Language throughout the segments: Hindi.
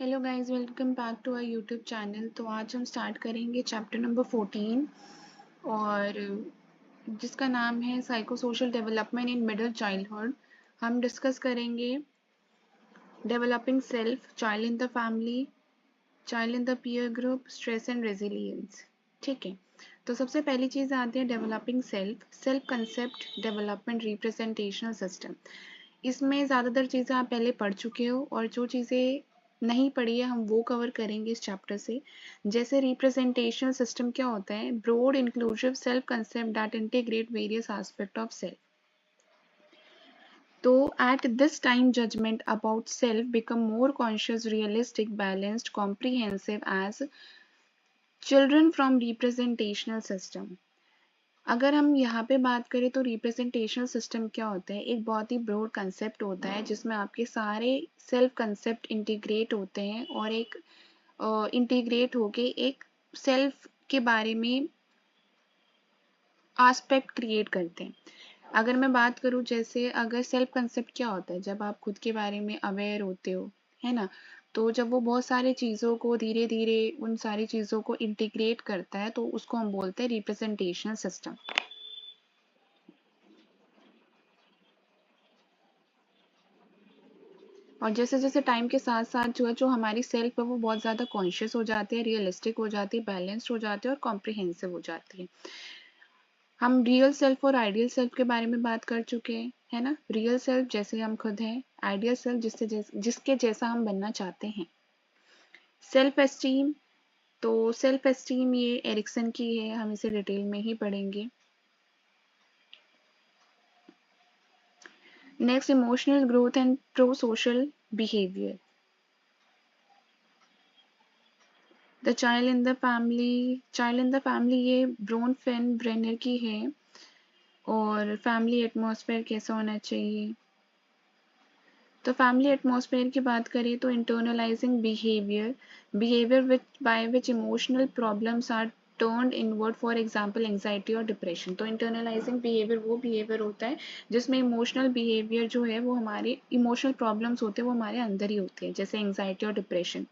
Hello guys, welcome back to our YouTube channel. तो आज हम स्टार्ट करेंगे चैप्टर नंबर 14 और जिसका नाम है psycho social development in middle childhood. हम डिस्कस करेंगे developing self, child in the family, child in the peer group, stress and resilience. ठीक है, तो सबसे पहली चीज़ आती है developing self. Self concept development representational system. इसमें ज़्यादातर चीज़ें आप पहले पढ़ चुके हो और जो चीज़ें नहीं पढ़ी है हम वो कवर करेंगे इस चैप्टर से। जैसे रिप्रेजेंटेशनल सिस्टम क्या होता है? Broad inclusive self concept that integrate various aspect of self. तो at this time judgment about self become more conscious, realistic, balanced, comprehensive as children from representational system। अगर हम यहाँ पे बात करें तो रिप्रेजेंटेशनल सिस्टम क्या होता है? एक बहुत ही ब्रॉड कंसेप्ट होता है जिसमें आपके सारे सेल्फ कंसेप्ट इंटीग्रेट होते हैं और एक इंटीग्रेट होके एक सेल्फ के बारे में एस्पेक्ट क्रिएट करते हैं। अगर मैं बात करूँ, जैसे अगर सेल्फ कंसेप्ट क्या होता है? जब आप खुद के बारे में अवेयर होते हो, है ना? तो जब वो बहुत सारी चीज़ों को धीरे धीरे उन सारी चीज़ों को इंटीग्रेट करता है तो उसको हम बोलते हैं रिप्रेजेंटेशनल सिस्टम। और जैसे जैसे टाइम के साथ साथ जो हमारी सेल्फ है वो बहुत ज़्यादा कॉन्शियस हो जाती है, रियलिस्टिक हो जाती है, बैलेंस्ड हो जाती है और कॉम्प्रिहेंसिव हो जाती है। हम रियल सेल्फ और आइडियल सेल्फ के बारे में बात कर चुके हैं, है ना? रियल सेल्फ जैसे हम खुद हैं, आइडियल सेल्फ जिसके जैसा हम बनना चाहते हैं। सेल्फ एस्टीम, तो सेल्फ एस्टीम ये एरिक्सन की है, हम इसे डिटेल में ही पढ़ेंगे। Next, emotional growth and pro social behaviour. The child in the family ये ब्रोन फेन ब्रेनर की है। और फैमिली एटमॉस्फेयर कैसा होना चाहिए? तो फैमिली एटमॉस्फेयर की बात करें तो internalising behaviour which by which emotional problems are turned inward, for example anxiety और डिप्रेशन। तो इंटरनलाइजिंग बिहेवियर वो बिहेवियर होता है जिसमें इमोशनल बिहेवियर जो है वो हमारे इमोशनल प्रॉब्लम्स होते हैं वो हमारे अंदर ही होते हैं, जैसे एंजाइटी और डिप्रेशन।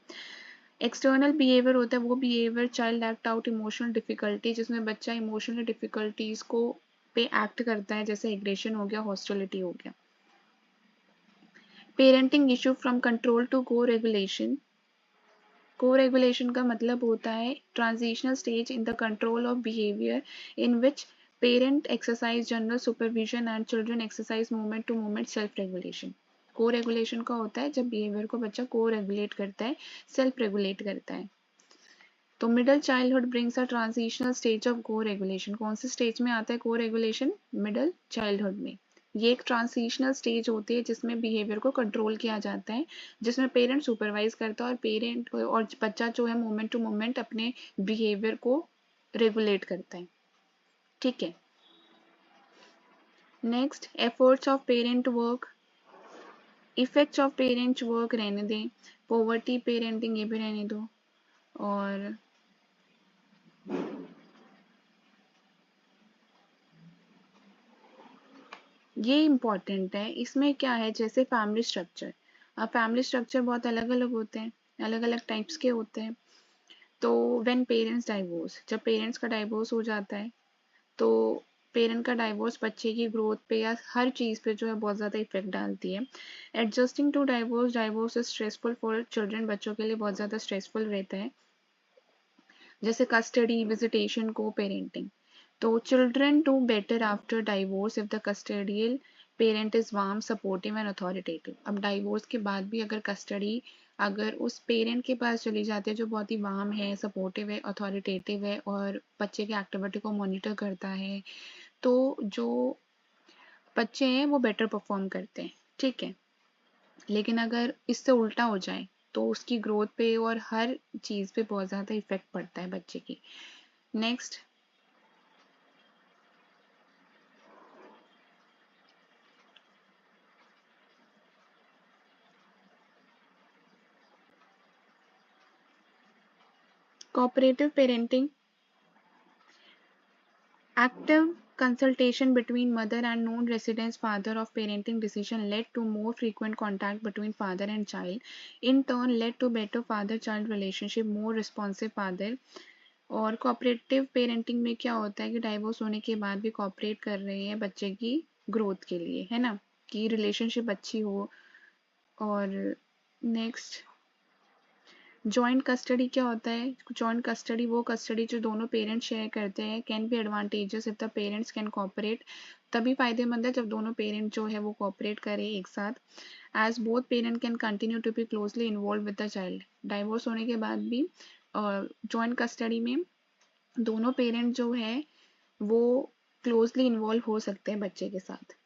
एक्सटर्नल बिहेवियर होता है वो behaviour child act out emotional difficulty, जिसमें बच्चा इमोशनल डिफिकल्टीज को पे एक्ट करता है, जैसे एग्रेशन हो गया, हॉस्टिलिटी हो गया। Parenting issue from control to coregulation. Coregulation का मतलब होता है transitional stage in the control of behaviour in which parent exercise general supervision and children exercise moment to moment self regulation. Coregulation का होता है जब बिहेवियर को बच्चा को रेगुलेट करता है, सेल्फ रेगुलेट करता है। तो middle childhood brings a transitional stage of को रेगुलेशन। कौन से स्टेज में आता है को रेगुलेशन? मिडिल चाइल्डहुड में। ये एक ट्रांजिशनल स्टेज होती है जिसमें बिहेवियर को कंट्रोल किया जाता है, जिसमें पेरेंट सुपरवाइज करता है और पेरेंट और बच्चा जो है मोमेंट टू मोमेंट अपने बिहेवियर को रेगुलेट करता है। ठीक है, next, efforts of parent work. Effects of parents work रहने दें, पॉवर्टी पेरेंटिंग ये भी रहने दो। और ये इम्पॉर्टेंट है। इसमें क्या है, जैसे फैमिली स्ट्रक्चर। अब फैमिली स्ट्रक्चर बहुत अलग अलग होते हैं, अलग अलग टाइप्स के होते हैं। तो व्हेन पेरेंट्स डाइवोर्स, जब पेरेंट्स का डाइवोर्स हो जाता है तो पेरेंट का डाइवोर्स बच्चे की ग्रोथ पे या हर चीज़ पे जो है बहुत ज़्यादा इफेक्ट डालती है। Adjusting to divorce, divorce is stressful for children, बच्चों के लिए बहुत ज़्यादा स्ट्रेसफुल रहता है। जैसे कस्टडी, विजिटेशन, को पेरेंटिंग। तो children do better after divorce if the custodial parent is warm, supportive and authoritative. अब डाइवोर्स के बाद भी अगर कस्टडी अगर उस पेरेंट के पास चली जाती है जो बहुत ही वार्म है, सपोर्टिव है, अथॉरिटेटिव है और बच्चे की एक्टिविटी को मॉनिटर करता है, तो जो बच्चे हैं वो बेटर परफॉर्म करते हैं। ठीक है, लेकिन अगर इससे उल्टा हो जाए तो उसकी ग्रोथ पे और हर चीज़ पे बहुत ज़्यादा इफेक्ट पड़ता है बच्चे की। Next, cooperative parenting. Active consultation between mother and non-resident father of parenting decision led to more frequent contact between father and child, in turn led to better father-child relationship, more responsive father. और कोऑपरेटिव पेरेंटिंग में क्या होता है कि डाइवोर्स होने के बाद भी कोऑपरेट कर रहे हैं बच्चे की ग्रोथ के लिए, है ना, कि रिलेशनशिप अच्छी हो। और नेक्स्ट, जॉइंट कस्टडी क्या होता है? जॉइंट कस्टडी वो कस्टडी जो दोनों पेरेंट्स शेयर करते हैं, can be advantages if the parents can cooperate. तभी फायदेमंद है जब दोनों पेरेंट जो है वो कोऑपरेट करें एक साथ। As both parent can continue to be closely involve with the child. Divorce होने के बाद भी जॉइंट कस्टडी में दोनों पेरेंट जो है वो क्लोजली इन्वॉल्व हो सकते हैं बच्चे के साथ।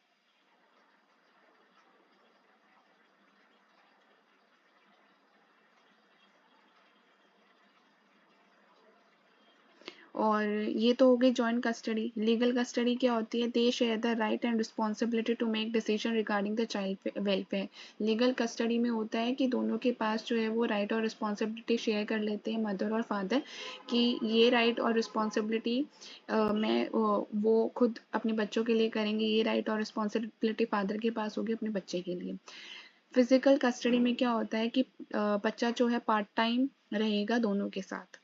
और ये तो हो गई जॉइंट कस्टडी। लीगल कस्टडी क्या होती है? They share the right and responsibility to make decision regarding the child welfare. Legal custody में होता है कि दोनों के पास जो है वो राइट और रिस्पॉन्सिबिलिटी शेयर कर लेते हैं मदर और फादर, कि ये राइट और रिस्पॉन्सिबिलिटी वो खुद अपने बच्चों के लिए करेंगे, ये राइट और रिस्पॉन्सिबिलिटी फादर के पास होगी अपने बच्चे के लिए। फिजिकल कस्टडी में क्या होता है कि बच्चा जो है पार्ट टाइम रहेगा दोनों के साथ।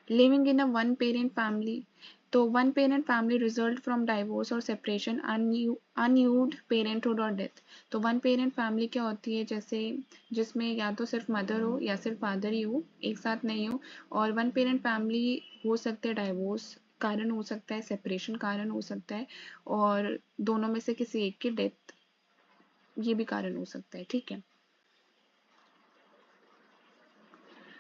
Living in a one parent family, तो one parent family result from divorce और सेपरेशन, अनयूड पेरेंटहुड और डेथ। तो वन पेरेंट फैमिली क्या होती है? जैसे जिसमें या तो सिर्फ मदर हो या सिर्फ फादर ही हो, एक साथ नहीं हो। और वन पेरेंट फैमिली हो सकते हैं डाइवोर्स कारण हो सकता है, सेपरेशन कारण हो सकता है, और दोनों में से किसी एक की डेथ ये भी कारण हो सकता है। ठीक है।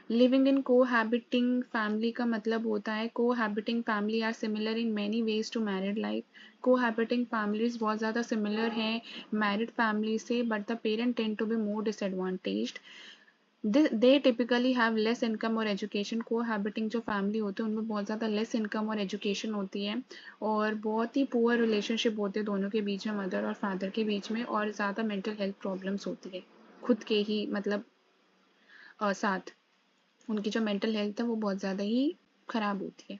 लिविंग इन कोहैबिटिंग फैमिली का मतलब होता है cohabiting family are similar in many ways to married life. Cohabiting families बहुत ज़्यादा सिमिलर हैं मैरिड फैमिली से, but the parent tend to be more disadvantaged. They typically have less income और एजुकेशन। कोहैबिटिंग जो फैमिली होती है उनमें बहुत ज़्यादा लेस इनकम और एजुकेशन होती है, और बहुत ही पुअर रिलेशनशिप होते हैं दोनों के बीच में, मदर और फादर के बीच में, और ज़्यादा मेंटल हेल्थ प्रॉब्लम्स होती है खुद के ही मतलब साथ। उनकी जो मेंटल हेल्थ है वो बहुत ज़्यादा ही खराब होती है।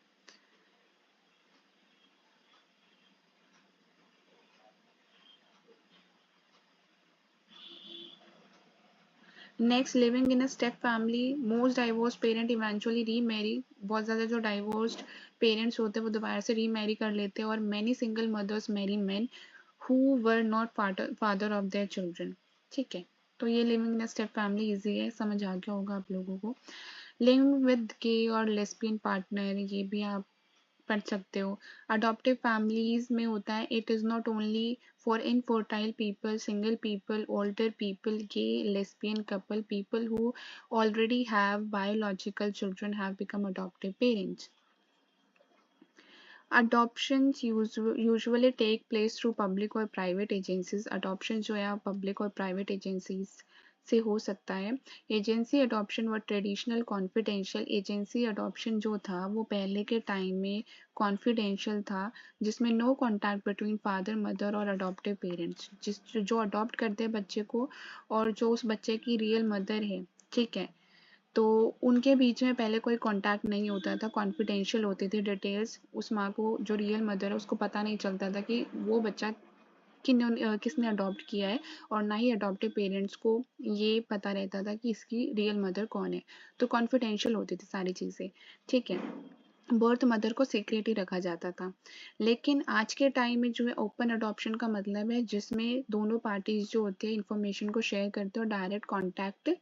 Next, living in a step family, most divorce parent eventually री मैरी। बहुत ज़्यादा जो डाइवोर्स्ड पेरेंट्स होते हैं वो दोबारा से री मैरी कर लेते हैं, और many single mothers marry man who were not father of their children. ठीक है, तो ये living in a step family easy है, समझ आ गया होगा आप लोगों को। लिविंग विद गे और लेस्बियन पार्टनर, ये भी आप पढ़ सकते हो। अडॉप्टिव फैमिलीज में होता है it is not only for infertile people, single people, older people, gay, lesbian couple, people who already have biological children have become adoptive parents. Adoptions usually take place through public और private agencies. Adoption जो है public और private agencies से हो सकता है। एजेंसी अडॉप्शन व ट्रेडिशनल कॉन्फिडेंशियल। एजेंसी अडॉप्शन जो था वो पहले के टाइम में कॉन्फिडेंशियल था, जिसमें no contact between father mother और अडॉप्टिव पेरेंट्स, जो अडॉप्ट करते हैं बच्चे को और जो उस बच्चे की रियल मदर है, ठीक है, तो उनके बीच में पहले कोई कांटेक्ट नहीं होता था, कॉन्फिडेंशियल होती थी डिटेल्स। उस माँ को जो रियल मदर है उसको पता नहीं चलता था कि वो बच्चा किसने अडॉप्ट किया है, और ना ही अडॉप्टिव पेरेंट्स को ये पता रहता था कि इसकी रियल मदर कौन है। तो कॉन्फिडेंशियल होती थी सारी चीज़ें। ठीक है, बर्थ मदर को सीक्रेट ही रखा जाता था। लेकिन आज के टाइम में जो है ओपन अडॉप्शन का मतलब है जिसमें दोनों पार्टीज जो होते हैं इंफॉर्मेशन को शेयर करते हैं और डायरेक्ट कॉन्टैक्ट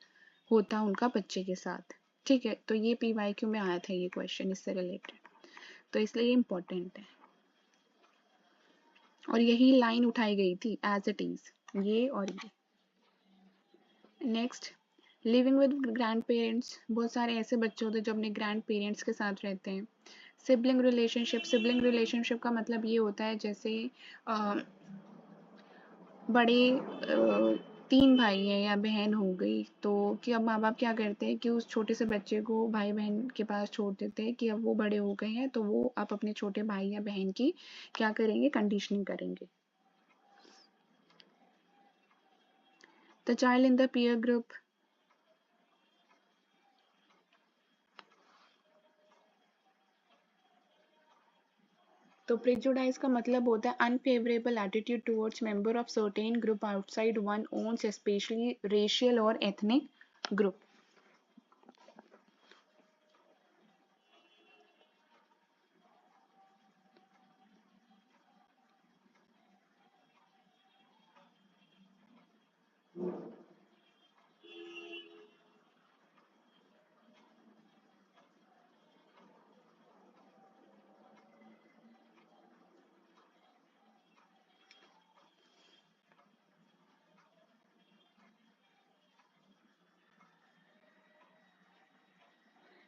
होता उनका बच्चे के साथ। ठीक है, तो ये PYQ में आया था ये क्वेश्चन इससे रिलेटेड, तो इसलिए ये इम्पोर्टेंट है, और यही लाइन उठाई गई थी एज इट इज, ये और ये। Next, living with grand parents. बहुत सारे ऐसे बच्चे होते हैं जो अपने ग्रैंड पेरेंट्स के साथ रहते हैं। Sibling relationship. सिबलिंग रिलेशनशिप का मतलब ये होता है जैसे बड़े 3 भाई हैं या बहन हो गई, तो कि अब माँ बाप क्या करते हैं कि उस छोटे से बच्चे को भाई बहन के पास छोड़ देते हैं कि अब वो बड़े हो गए हैं, तो वो आप अपने छोटे भाई या बहन की क्या करेंगे? कंडीशनिंग करेंगे। The child in the peer group. तो प्रेजुडाइज का मतलब होता है unfavourable attitude towards member of certain group outside one one's, especially racial और एथनिक ग्रुप।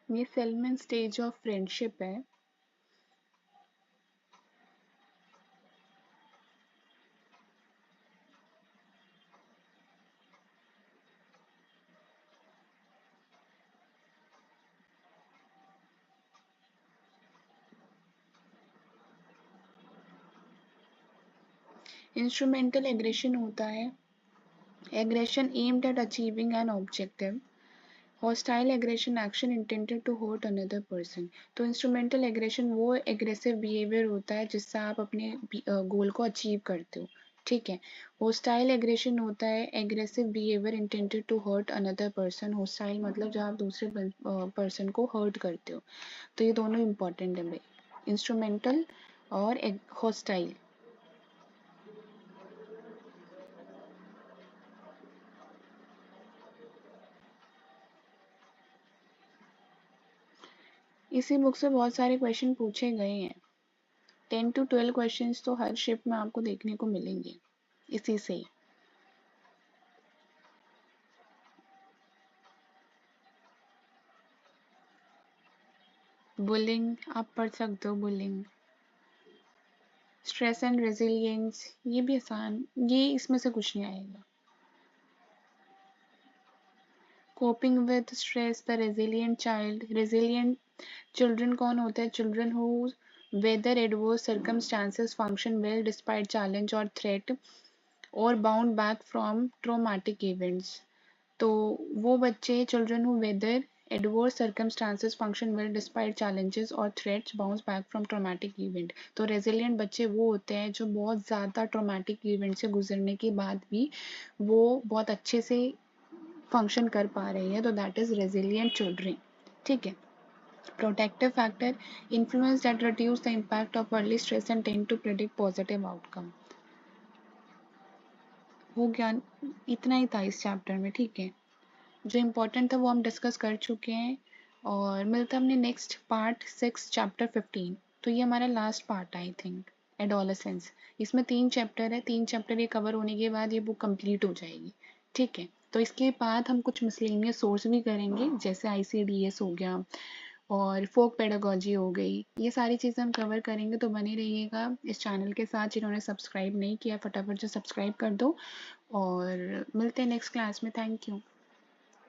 ये सेलमन स्टेज ऑफ फ्रेंडशिप है। इंस्ट्रूमेंटल एग्रेशन होता है aggression aimed at achieving an objective, hostile aggression action intended to hurt another person। तो इंस्ट्रूमेंटल एग्रेशन वो एग्रेसिव बिहेवियर होता है जिससे आप अपने गोल को अचीव करते हो, ठीक है। होस्टाइल एग्रेशन होता है aggressive behaviour intended to hurt another person. Hostile मतलब जब आप दूसरे पर्सन को हर्ट करते हो। तो ये दोनों इंपॉर्टेंट है भाई, इंस्ट्रूमेंटल और होस्टाइल। इसी बुक से बहुत सारे क्वेश्चन पूछे गए हैं। 10 to 12 क्वेश्चंस तो हर शिफ्ट में आपको देखने को मिलेंगे इसी से ही। बुलिंग आप पढ़ सकते हो, बुलिंग। स्ट्रेस एंड रेजिलियंस ये भी आसान, ये इसमें से कुछ नहीं आएगा। Coping with stress, the resilient child. Resilient children कौन होते हैं? Children who weather adverse circumstances function well despite challenge और थ्रेट और bound back from traumatic events. तो वो बच्चे children who weather adverse circumstances function well despite challenges और threats bounce back from traumatic event. तो रेजिलियंट बच्चे वो होते हैं जो बहुत ज़्यादा ट्रॉमेटिक इवेंट से गुजरने के बाद भी वो बहुत अच्छे से फंक्शन कर पा रही है, तो दैट इज रेजिलियंट चिल्ड्रन, ठीक है। Protective factor, influence that reduce the impact of early stress and tend to predict positive outcome। वो ज्ञान इतना ही था इस चैप्टर में, ठीक है। जो इम्पोर्टेंट था वो हम डिस्कस कर चुके हैं और मिलता है अपने नेक्स्ट पार्ट 6 चैप्टर 15। तो ये हमारा last part I think, adolescence. इसमें 3 चैप्टर है, 3 चैप्टर ये कवर होने के बाद ये बुक कंप्लीट हो जाएगी, ठीक है। तो इसके बाद हम कुछ मिसलेनियस सोर्स भी करेंगे जैसे ICDS हो गया और फोक पेडागोजी हो गई, ये सारी चीज़ें हम कवर करेंगे। तो बने रहिएगा इस चैनल के साथ। जिन्होंने सब्सक्राइब नहीं किया फटाफट से सब्सक्राइब कर दो और मिलते हैं नेक्स्ट क्लास में। Thank you.